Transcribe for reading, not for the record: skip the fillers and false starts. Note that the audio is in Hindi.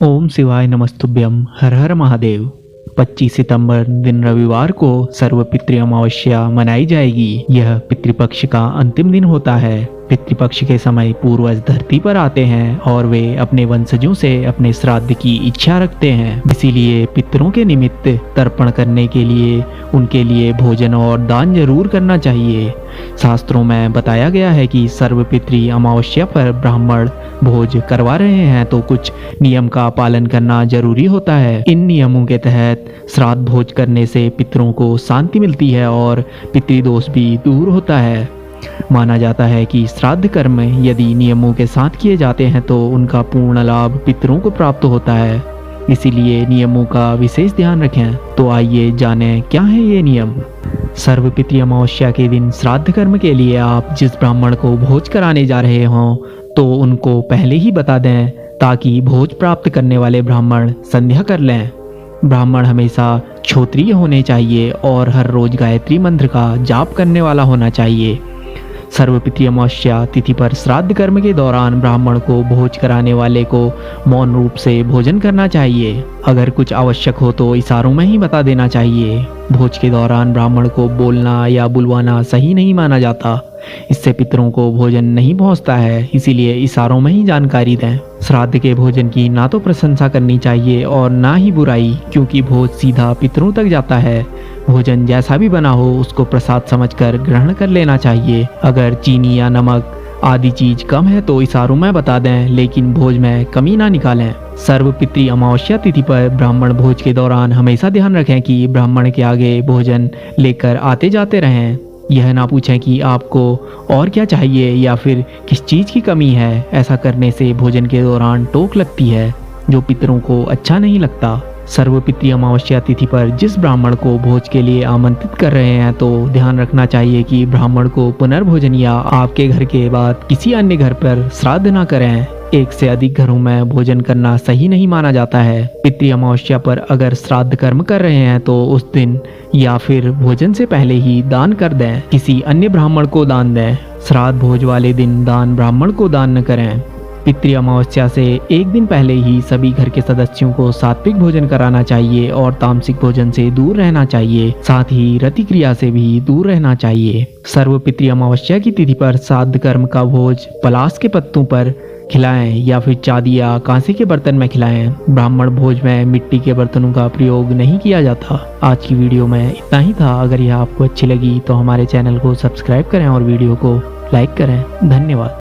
ओम शिवाय नमस्तुभ्यम। हर हर महादेव। 25 सितंबर दिन रविवार को सर्व पितृ अमावस्या मनाई जाएगी। यह पितृपक्ष का अंतिम दिन होता है। पितृपक्ष के समय पूर्वज धरती पर आते हैं और वे अपने वंशजों से अपने श्राद्ध की इच्छा रखते हैं। इसीलिए पितरों के निमित्त तर्पण करने के लिए उनके लिए भोजन और दान जरूर करना चाहिए। शास्त्रों में बताया गया है कि सर्व पितृ अमावस्या पर ब्राह्मण भोज करवा रहे हैं तो कुछ नियम का पालन करना जरूरी होता है। इन नियमों के तहत श्राद्ध भोज करने से पितरों को शांति मिलती है और पितृदोष भी दूर होता है। माना जाता है कि श्राद्ध कर्म यदि नियमों के साथ किए जाते हैं तो उनका पूर्ण लाभ पितरों को प्राप्त होता है। इसीलिए नियमों का विशेष ध्यान रखें। तो आइए जानें क्या है ये नियम। सर्व पितृ अमावस्या के दिन श्राद्ध कर्म के लिए आप जिस ब्राह्मण को भोज कराने जा रहे हों तो उनको पहले ही बता दें ताकि भोज प्राप्त करने वाले ब्राह्मण संध्या कर लें। ब्राह्मण हमेशा क्षत्रिय होने चाहिए और हर रोज गायत्री मंत्र का जाप करने वाला होना चाहिए। सर्व पितृ अमावस्या तिथि पर श्राद्ध कर्म के दौरान ब्राह्मण को भोज कराने वाले को मौन रूप से भोजन करना चाहिए। अगर कुछ आवश्यक हो तो इशारों में ही बता देना चाहिए। भोज के दौरान ब्राह्मण को बोलना या बुलवाना सही नहीं माना जाता। इससे पितरों को भोजन नहीं पहुंचता है, इसीलिए इशारों में ही जानकारी दें। श्राद्ध के भोजन की ना तो प्रशंसा करनी चाहिए और ना ही बुराई, क्योंकि भोज सीधा पितरों तक जाता है। भोजन जैसा भी बना हो उसको प्रसाद समझकर ग्रहण कर लेना चाहिए। अगर चीनी या नमक आदि चीज कम है तो इशारों में बता दें, लेकिन भोज में कमी ना निकालें। सर्व पितृ अमावस्या तिथि पर ब्राह्मण भोज के दौरान हमेशा ध्यान रखें कि ब्राह्मण के आगे भोजन लेकर आते जाते रहें। यह ना पूछें कि आपको और क्या चाहिए या फिर किस चीज की कमी है। ऐसा करने से भोजन के दौरान टोक लगती है जो पितरों को अच्छा नहीं लगता। सर्व पितृ अमावस्या तिथि पर जिस ब्राह्मण को भोज के लिए आमंत्रित कर रहे हैं तो ध्यान रखना चाहिए कि ब्राह्मण को पुनर्भोजन या आपके घर के बाद किसी अन्य घर पर श्राद्ध ना करें। एक से अधिक घरों में भोजन करना सही नहीं माना जाता है। पितृ अमावस्या पर अगर श्राद्ध कर्म कर रहे हैं तो उस दिन या फिर भोजन से पहले ही दान कर दें, किसी अन्य ब्राह्मण को दान दें। श्राद्ध भोज वाले दिन दान ब्राह्मण को दान न करें। पितृ अमावस्या से एक दिन पहले ही सभी घर के सदस्यों को सात्विक भोजन कराना चाहिए और तामसिक भोजन से दूर रहना चाहिए। साथ ही रति क्रिया से भी दूर रहना चाहिए। सर्व पितृ अमावस्या की तिथि पर श्राद्ध कर्म का भोज पलाश के पत्तों पर खिलाएं या फिर चांदी या कांसे के बर्तन में खिलाएं। ब्राह्मण भोज में मिट्टी के बर्तनों का प्रयोग नहीं किया जाता। आज की वीडियो में इतना ही था। अगर यह आपको अच्छी लगी तो हमारे चैनल को सब्सक्राइब करें और वीडियो को लाइक करें। धन्यवाद।